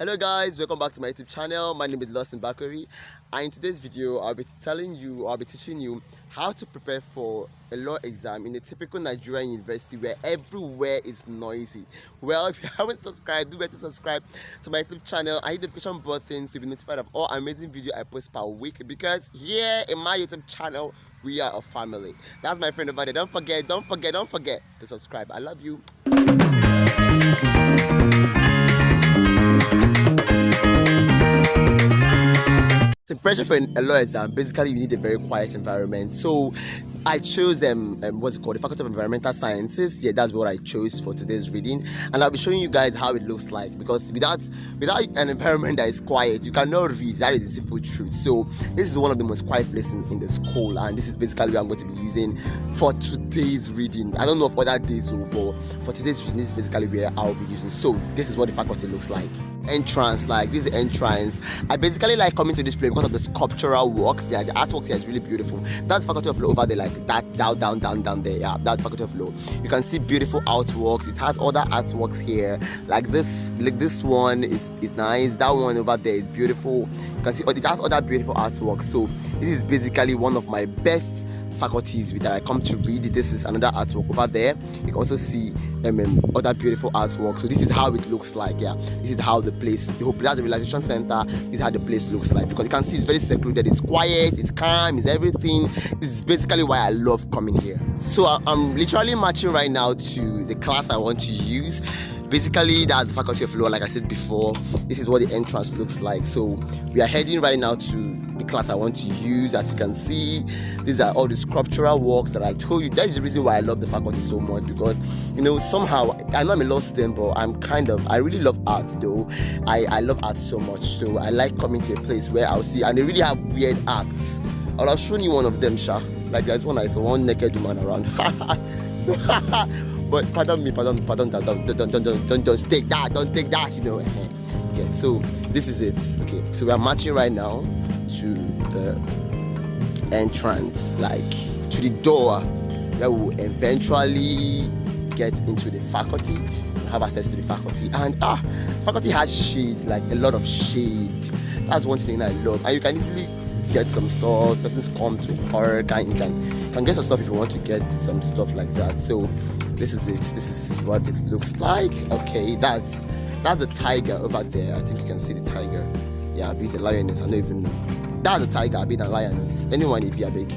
Hello guys, welcome back to my YouTube channel. My name is Lawson Bakari, and in today's video I'll be teaching you how to prepare for a law exam in a typical Nigerian university where everywhere is noisy. Well, if you haven't subscribed, do better subscribe to my YouTube channel and hit the notification button so you'll be notified of all amazing videos I post per week, because here in my YouTube channel we are a family. That's my friend over there. Don't forget to subscribe. I love you. So pressure for a law exam, basically you need a very quiet environment. So I chose what's it called, the Faculty of Environmental Sciences. Yeah, that's what I chose for today's reading, and I'll be showing you guys how it looks like, because without an environment that is quiet, you cannot read. That is the simple truth. So this is one of the most quiet places in the school, and this is basically what I'm going to be using for today's reading. I don't know if other days will, but for today's reading, this is basically where I'll be using. So this is what the faculty looks like. Entrance, like this is the entrance. I basically like coming to this place because of the sculptural works. Yeah, the artwork here is really beautiful. That's Faculty of Law over there, like that down there. Yeah, that's Faculty of Law. You can see beautiful artworks. It has other artworks here, like this one is nice. That one over there is beautiful. You can see it has other beautiful artworks. So this is basically one of my best faculties that I come to read. This is another artwork over there. You can also see other beautiful artwork. So this is how it looks like. Yeah, this is how the place, that's the relaxation center. This is how the place looks like, because you can see it's very secluded, it's quiet, it's calm, it's everything. This is basically why I love coming here. So I'm literally marching right now to the class I want to use. Basically, that's the Faculty of Law. Like I said before, this is what the entrance looks like. So we are heading right now to the class I want to use. As you can see, these are all the sculptural works that I told you. That is the reason why I love the faculty so much, because somehow I know I'm a law student, but I really love art though. I love art so much, so I like coming to a place where I'll see, and they really have weird acts. I'll show you one of them, Sha. Like there's one I saw, one naked woman around. But pardon me, don't take that, Okay, so this is it. Okay, so we are marching right now to the entrance, like to the door that will eventually get into the faculty, have access to the faculty. And faculty has shades, like a lot of shade. That's one thing I love. And you can easily get some stuff. Persons come to park, and you can get some stuff if you want to get some stuff like that. So this is it. This is what it looks like. Okay, that's the tiger over there. I think you can see the tiger. Yeah, it's a lioness. I don't even know. That's a tiger, a bit a lioness. Anyone if you are big.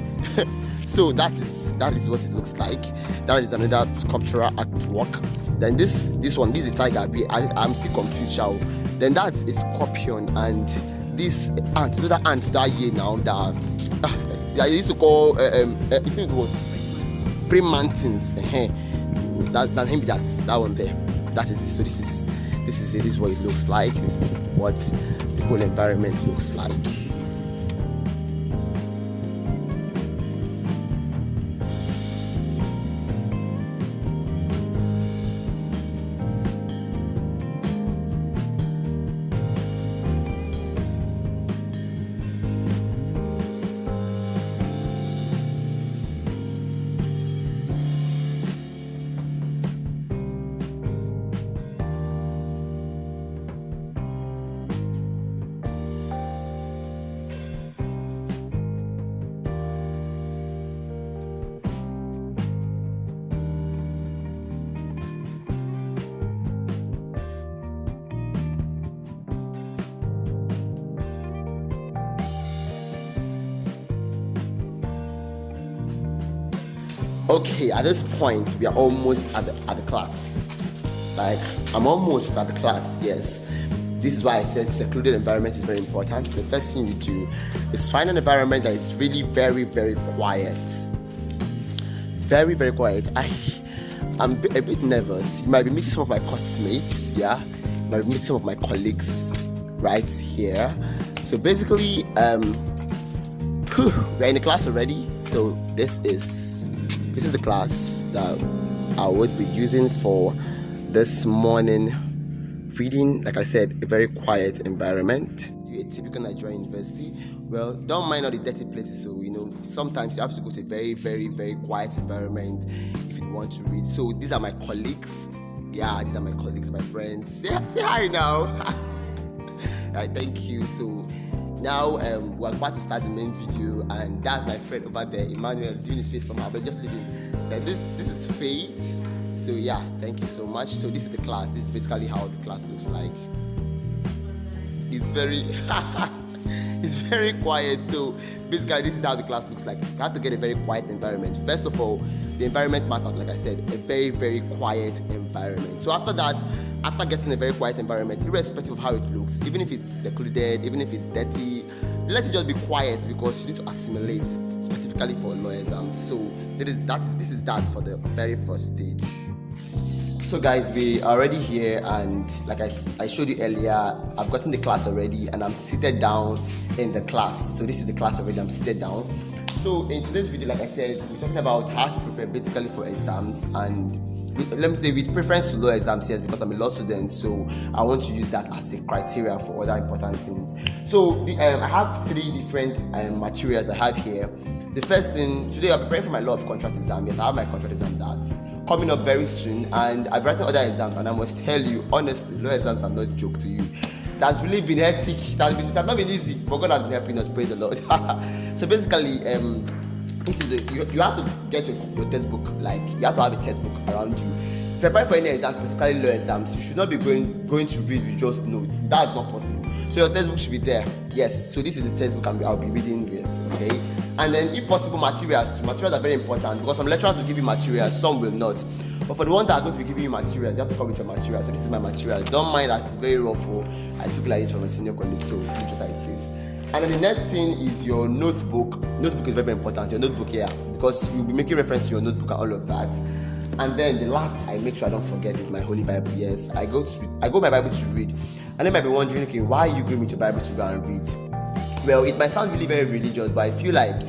So that is what it looks like. That is another sculptural artwork. Then this one, this is a tiger. I'm still confused, shall. Then that's a scorpion, and this ant, the ant that year now that I used to call it is what? Pre-mountains. That one there. That is it. So this is it. This is what it looks like. This is what the whole environment looks like. Okay, at this point we are almost at the class. Like I'm almost at the class. Yes, this is why I said secluded environment is very important. The first thing you do is find an environment that is really very, very quiet. Very, very quiet. I'm a bit nervous. You might be meeting some of my classmates. Yeah, you might be meeting some of my colleagues right here. So basically, we're in the class already. So this is the class that I would be using for this morning reading. Like I said, a very quiet environment. A typical Nigerian university. Well, don't mind all the dirty places. So sometimes you have to go to a very, very, very quiet environment if you want to read. So these are my colleagues. Yeah, these are my colleagues, my friends. Say hi now. Alright, thank you. So now we're about to start the main video, and that's my friend over there, Emmanuel, doing his face somehow, but just leaving. This is Faith. So yeah, thank you so much. So this is the class. This is basically how the class looks like. It's very it's very quiet. So basically this is how the class looks like. You have to get a very quiet environment. First of all, the environment matters. Like I said, a very, very quiet environment. So after that, after getting a very quiet environment, irrespective of how it looks, even if it's secluded, even if it's dirty, let it just be quiet, because you need to assimilate, specifically for a law exam. So this is that for the very first stage. So guys, we are already here, and like I showed you earlier, I've gotten the class already, and I'm seated down in the class. So this is the class already, I'm seated down. So in today's video, like I said, we're talking about how to prepare basically for exams, and let me say with preference to law exams, yes, because I'm a law student, so I want to use that as a criteria for other important things. So I have 3 different materials I have here. The first thing, today I'm preparing for my law of contract exam. Yes, I have my contract exam that's coming up very soon, and I've written other exams, and I must tell you honestly, law exams are not a joke to you. That's really been hectic. It has not been easy, but God has been helping us, praise the Lord. So basically, this is you have to get your textbook. Like, you have to have a textbook around you. If you're applying for any exams, specifically law exams, you should not be going to read with just notes. That's not possible. So your textbook should be there. Yes. So this is the textbook I'll be reading with. Okay. And then, if possible, materials. Materials are very important, because some lecturers will give you materials, some will not. But for the ones that are going to be giving you materials, you have to come with your materials. So this is my material. Don't mind that it's very rough. I took like this from a senior colleague, so you just like this. And then the next thing is your notebook. Notebook is very, very important. Your notebook here, because you'll be making reference to your notebook and all of that. And then the last I make sure I don't forget is my Holy Bible. Yes, I go my Bible to read. And they might be wondering, okay, why are you going with your Bible to go and read? Well, it might sound really very religious, but I feel like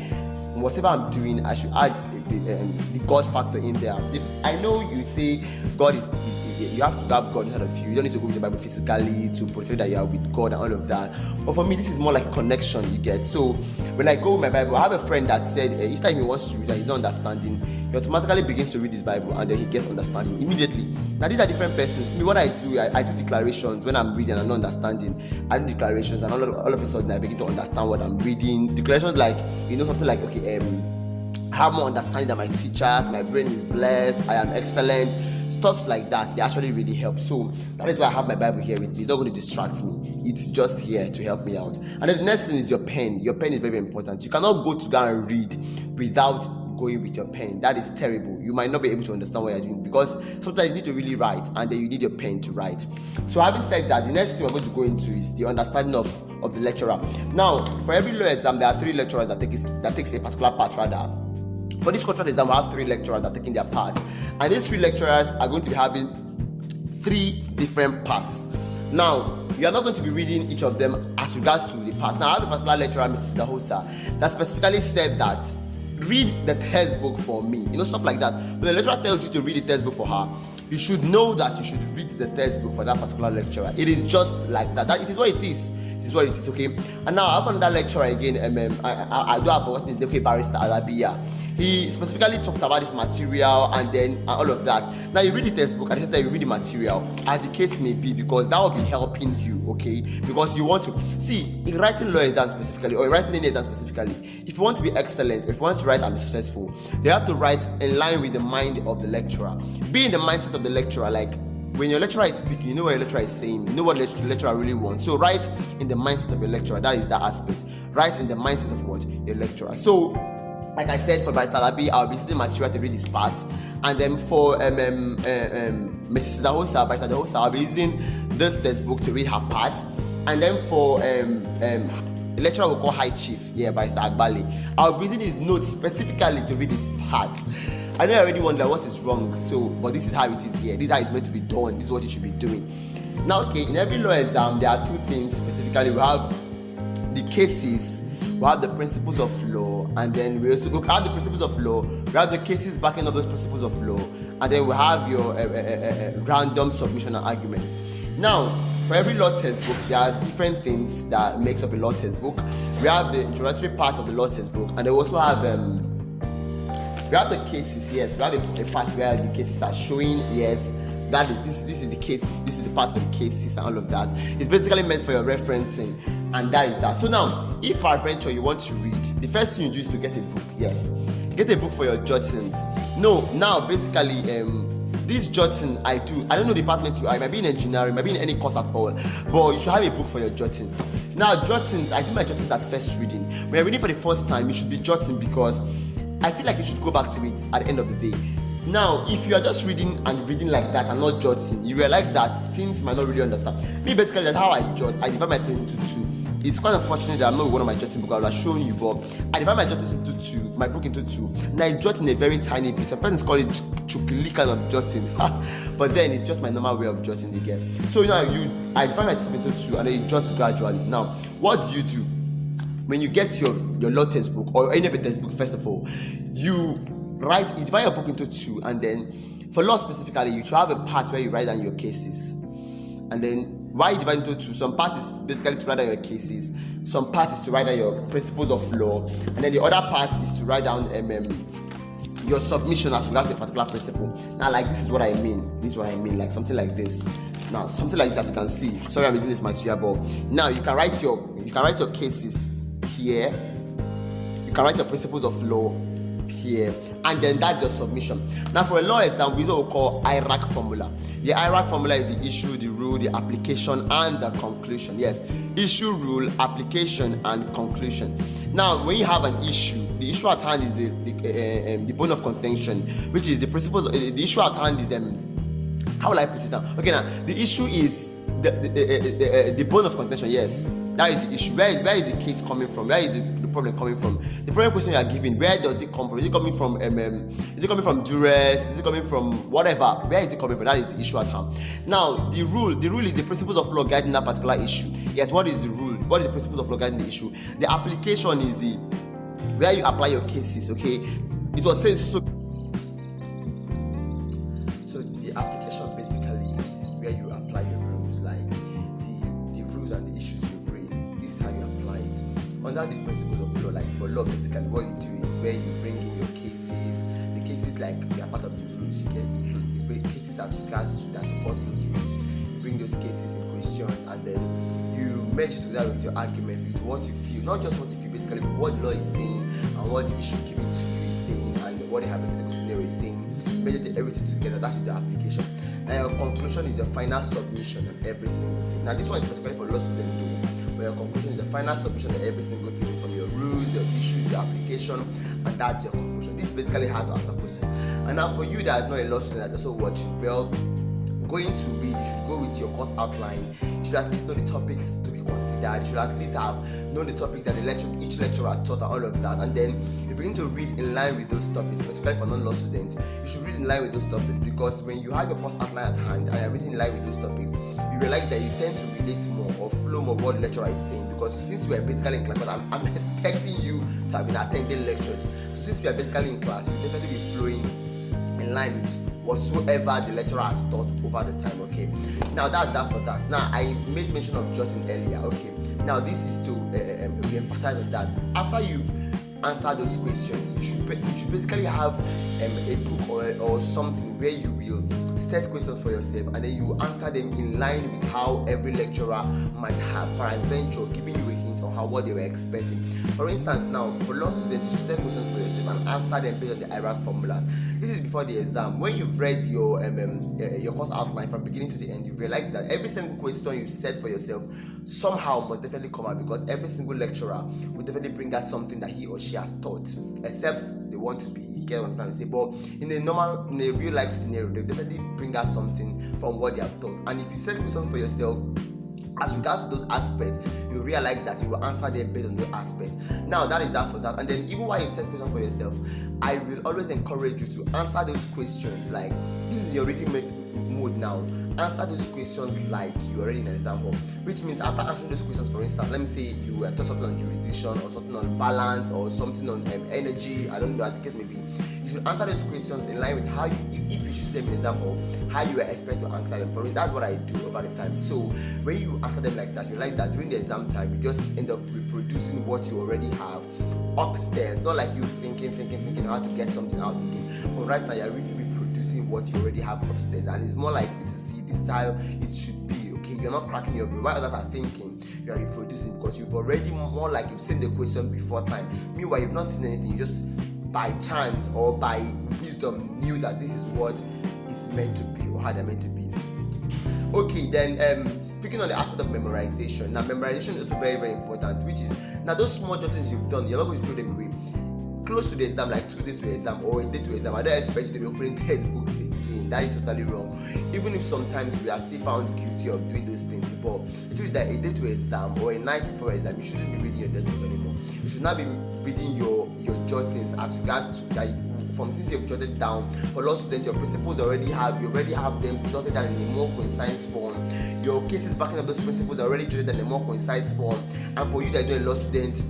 whatever I'm doing, I should add the God factor in there. If I know you say God is you have to have God inside of you. You don't need to go with your Bible physically to portray that you are with God and all of that. But for me, this is more like a connection you get. So when I go with my Bible, I have a friend that said each time he wants to read and he's not understanding, he automatically begins to read his Bible, and then he gets understanding immediately. Now these are different persons. Me, what I do, I do declarations when I'm reading and I'm not understanding. I do declarations, and all of a sudden I begin to understand what I'm reading. Declarations like, something like, okay, I have more understanding than my teachers, my brain is blessed, I am excellent. Stuff like that, they actually really help. So that is why I have my Bible here with me. It's not going to distract me. It's just here to help me out. And then the next thing is your pen. Your pen is very, very important. You cannot go to go and read without going with your pen. That is terrible. You might not be able to understand what you're doing, because sometimes you need to really write, and then you need your pen to write. So having said that, the next thing we're going to go into is the understanding of the lecturer. Now, for every law exam, there are 3 lecturers that takes a particular part rather. For this contract exam, we have 3 lecturers that are taking their part, and these 3 lecturers are going to be having 3 different parts. Now, you are not going to be reading each of them as regards to the part. Now, I have a particular lecturer, Mrs. Dahosa, that specifically said that read the textbook for me, stuff like that. When the lecturer tells you to read the textbook for her, you should know that you should read the textbook for that particular lecturer. It is just like that. It is what it is. This is what it is, okay? And now I have another lecturer again. I do have forgotten his name, okay, Barrister Alabia. He specifically talked about this material and all of that. Now you read the textbook, and you read the material as the case may be, because that will be helping you, okay? Because you want to see, in writing law exam specifically, or writing any exam specifically, if you want to be excellent, if you want to write and be successful, you have to write in line with the mind of the lecturer. Be in the mindset of the lecturer. Like, when your lecturer is speaking, you know what your lecturer is saying, you know what the lecturer really wants. So write in the mindset of your lecturer. That is that aspect. Write in the mindset of what? Your lecturer. So like I said, for Barrister Alabi, I'll be sitting material to read this part. And then for Mrs. Dahosa, Barrister Dahosa, I'll be using this textbook to read her part. And then for the lecturer we'll call High Chief, Barrister Agbali, I'll be using his notes specifically to read this part. I know I already wonder what is wrong, but this is how it is here. This is how it's meant to be done. This is what you should be doing. Now, okay, in every law exam, there are 2 things specifically. We have the cases, we have the principles of law, and then we also have the principles of law, we have the cases backing up those principles of law, and then we have your random submission and argument. Now, for every law textbook, there are different things that makes up a law textbook. We have the introductory part of the law textbook, and they also have we have the cases. Yes, we have a part where the cases are showing, yes, That is this is the case. This is the part for the cases and all of that. It's basically meant for your referencing, and that is that. So now, if peradventure you want to read, the first thing you do is to get a book. Yes, get a book for your jottings. No, now basically this jotting I don't know the department you are. It might be in engineering, it might be in any course at all, but you should have a book for your jotting. Now jottings, I do my jottings at first reading. When you're reading for the first time, you should be jotting because I feel like you should go back to it at the end of the day. Now, if you are just reading and reading like that and not jotting, you realize that things might not really understand. Me, basically, that's how I jot. I divide my things into two. It's quite unfortunate that I'm not with one of my jotting books. I would have shown you, but I divide my jottings into two, my book into two. Now I jot in a very tiny bit. Some persons call it chukili kind of jotting, but then it's just my normal way of jotting again. So I divide my things into two, and then you jot gradually. Now, what do? When you get your law textbook or any of the textbook, first of all, you divide your book into two, and then for law specifically, you should have a part where you write down your cases. And then why you divide into two? Some part is basically to write down your cases, some part is to write down your principles of law, and then the other part is to write down your submission as regards to a particular principle. Now, like this is what I mean. This is what I mean, like something like this. Now, something like this, as you can see. Sorry, I'm using this material, but now you can write your cases here. You can write your principles of law here, and then that's your submission. Now, for a law exam, we do what we call IRAC formula. The IRAC formula is the issue, the rule, the application, and the conclusion. Yes, issue, rule, application, and conclusion. Now, when you have an issue, the issue at hand is the bone of contention, which is the principles. The issue at hand is how will I put it down? Okay, now the issue is the bone of contention. Yes, that is the issue. Where is the case coming from? Where is the problem coming from? The problem question you are giving, where does it come from? Is it coming from is it coming from duress? Is it coming from whatever? Where is it coming from? That is the issue at hand. Now, the rule is the principles of law guiding that particular issue. Yes, what is the rule? What is the principles of law guiding the issue? The application is the where you apply your cases. Okay, it was saying so the application basically is where you apply your rules, like the rules and the issues you've raised. This is how you apply it under the principles of law. Like for law, basically what you do is where you bring in your cases. The cases, like they are part of the rules. You get the cases as regards to that support those rules. You bring those cases in questions, and then you merge it together with your argument, with what you feel, not just what you feel, basically what the law is saying and what the issue given to you is saying, and what the hypothetical scenario is saying. Meditate everything together. That is the application. Now, your conclusion is your final submission of every single thing. Now, this one is specifically for law students too, where your conclusion is the final submission of every single thing, from your rules, your issues, your application, and that's your conclusion. This is basically how to answer questions. And now, for you that is not a law student that's also watching, well, going to read, you should go with your course outline. You should at least know the topics to be considered. You should at least have known the topics that each lecturer taught and all of that. And then you begin to read in line with those topics, especially for non-law students. You should read in line with those topics, because when you have your course outline at hand and you're reading in line with those topics, you realize that you tend to relate more or flow more what the lecturer is saying. Because since we are basically in class, I'm expecting you to have been attending lectures. So since we are basically in class, you definitely be flowing in line with whatsoever the lecturer has taught over the time. Okay, now that's that for that. Now, I made mention of jotting earlier. Okay, now this is to emphasize on that. After you've answered those questions, you should basically have a book or something where you will set questions for yourself, and then you answer them in line with how every lecturer might have peradventure giving you a hint on what they were expecting. For instance, now for law students, you should set questions for yourself and answer them based on the IRAC formulas. This is before the exam. When you've read your course outline from beginning to the end, you realize that every single question you set for yourself somehow must definitely come out, because every single lecturer will definitely bring out something that he or she has taught, except they want to be, get what I'm trying to say. But in a real life scenario, they definitely bring out something from what they have taught. And if you set questions for yourself as regards to those aspects, you realize that you will answer them based on those aspects. Now, that is that for that. And then even while you set questions for yourself, I will always encourage you to answer those questions like this is your reading mode now. Answer those questions like you're already in an exam hall, which means after answering those questions, for instance, let me say you were taught something on jurisdiction or something on balance or something on energy, I don't know, as the case may be. You should answer those questions in line with how you, if you should see them in exam hall, how you expect to answer them. For me, that's what I do over the time. So when you answer them like that, you realize that during the exam time, you just end up reproducing what you already have upstairs. Not like you thinking how to get something out again. But right now, you're really reproducing reproducing what you already have upstairs, and it's more like this is how it should be. Okay, you're not cracking your brain. While others are thinking, you are reproducing because you've already more like you've seen the question before time. Meanwhile, you've not seen anything. You just by chance or by wisdom knew that this is what it's meant to be or how they're meant to be. Okay, then speaking on the aspect of memorization. Now, memorization is also very, very important, which is now those small jottings you've done, you're not going to throw them away. Close to the exam, like 2 days to the exam or a day to the exam, I don't expect you to be opening textbooks again. That is totally wrong. Even if sometimes we are still found guilty of doing those things, but the truth is that a day to exam or a night before exam, you shouldn't be reading your textbook anymore. You should not be reading your jottings as regards to that. From things you've jotted down. For law students, your principles you already have them jotted down in a more concise form. Your cases backing up those principles are already jotted in a more concise form. And for you that are a law student,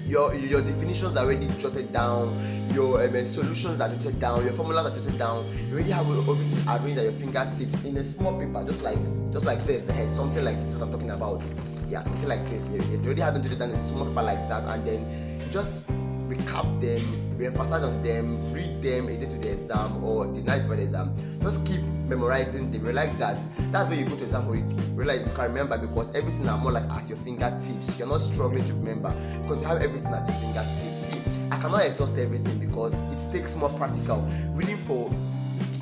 your definitions are already jotted down, your solutions are jotted down, your formulas are jotted down. You already have everything arranged at your fingertips in a small paper, just like this, something like this. What I'm talking about, yeah, something like this. Yes, you already have them jotted down in a small paper like that, and then you just recap them, re-emphasize on them, read them a day to the exam or the night before the exam. Just keep memorizing them. Realize that's where you go to exam or you realize you can remember because everything are more like at your fingertips. You're not struggling to remember because you have everything at your fingertips. See, I cannot exhaust everything because it takes more practical. Reading for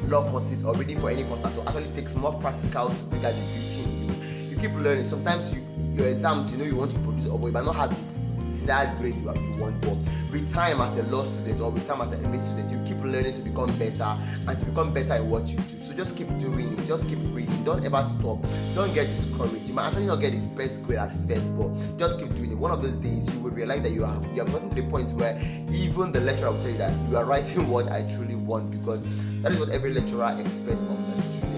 law courses or reading for any course at all actually takes more practical to bring out the beauty in you. You keep learning. Sometimes your exams, you want to produce, but you might not have the desired grade you want, but with time as a law student or with time as an English student, you keep learning to become better and to become better in what you do. So just keep doing it, just keep reading, don't ever stop, don't get discouraged. You might actually not get the best grade at first, but just keep doing it. One of those days you will realize that you have gotten to the point where even the lecturer will tell you that you are writing what I truly want, because that is what every lecturer expects of a student.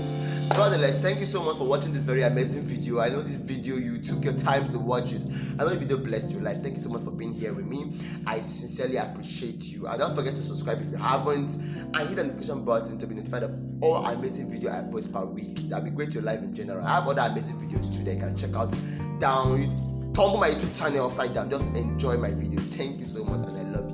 Nonetheless, thank you so much for watching this very amazing video. I know this video, you took your time to watch it. I know the video blessed your life. Thank you so much for being here with me. I sincerely appreciate you. And don't forget to subscribe if you haven't, and hit the notification button to be notified of all amazing videos I post per week. That'll be great to your life in general. I have other amazing videos too that you can check out down. You tumble my YouTube channel upside down. Just enjoy my videos. Thank you so much, and I love you.